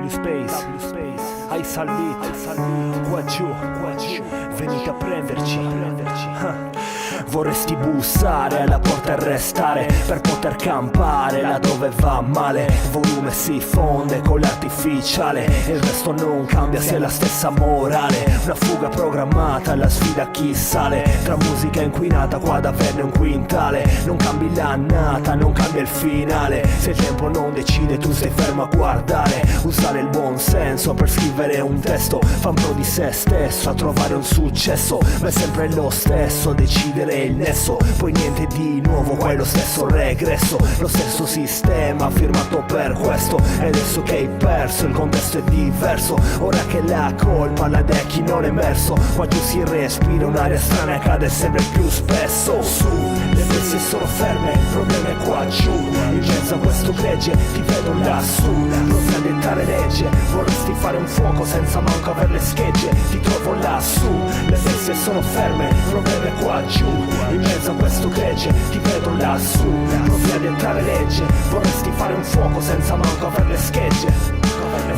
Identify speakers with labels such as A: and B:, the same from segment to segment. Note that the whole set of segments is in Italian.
A: Space, hai salvito, qua giù, venite a prenderci. Vorresti bussare alla porta e restare per poter campare là dove va male. Il volume si fonde con l'artificiale e il resto non cambia, se è la stessa morale. Una fuga programmata, la sfida a chi sale. Tra musica inquinata qua da averne un quintale. Non cambi l'annata, non cambia il finale. Se il tempo non decide tu stai fermo a guardare. Usare il buon senso per scrivere un testo. Fa un pro di se stesso a trovare un successo. Ma è sempre lo stesso decidere il nesso. Poi niente di nuovo, qua è lo stesso regresso. Lo stesso sistema firmato per questo. E adesso che hai perso il contesto è diverso. Ora che la colpa la dà chi non è emerso. Qua giù si respira un'aria strana e cade sempre più spesso. Su, le bestie sono ferme, il problema è qua giù. In mezzo a questo gregge ti vedo lassù. Non sai dettare legge, vorresti fare un fuoco senza manco aver le schegge. Ti trovo lassù, le bestie sono ferme, il problema è qua giù. In mezzo a questo gregge ti vedo lassù. Provi a dettare legge, vorresti fare un fuoco senza manco aver le schegge.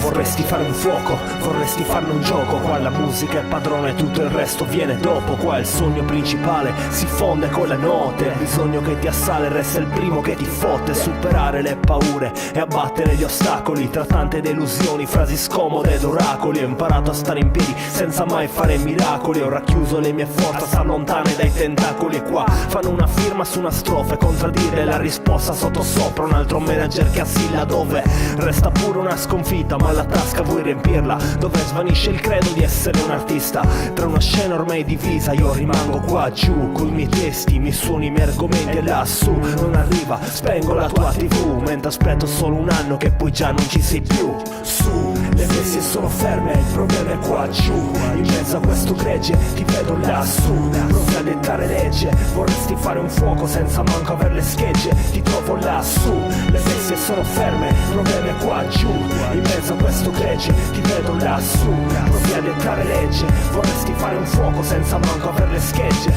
A: Vorresti fare un fuoco, vorresti farne un gioco. Qua la musica è padrone, tutto il resto viene dopo. Qua il sogno principale si fonde con le note. Il bisogno che ti assale resta il primo che ti fotte. Superare le paure e abbattere gli ostacoli. Tra tante delusioni, frasi scomode ed oracoli. Ho imparato a stare in piedi senza mai fare miracoli. Ho racchiuso le mie forze, star lontane dai tentacoli. E qua fanno una firma su una strofa e contraddire la risposta sotto sopra. Un altro manager che assilla dove resta pure una sconfitta, ma la tasca vuoi riempirla, dove svanisce il credo di essere un artista. Tra una scena ormai divisa io rimango qua giù, coi miei testi, i miei suoni, i miei argomenti. E lassù non arriva, spengo la tua tv, mentre aspetto solo un anno che poi già non ci sei più. Su, le bestie sono ferme, il problema è qua giù. In mezzo a questo gregge ti vedo lassù. Provi a dettare legge, vorresti fare un fuoco senza manco aver le schegge. Ti trovo lassù, le bestie sono ferme, il problema è qua giù. In mezzo a questo gregge ti vedo lassù. Provi a dettare legge, vorresti fare un fuoco senza manco aver le schegge.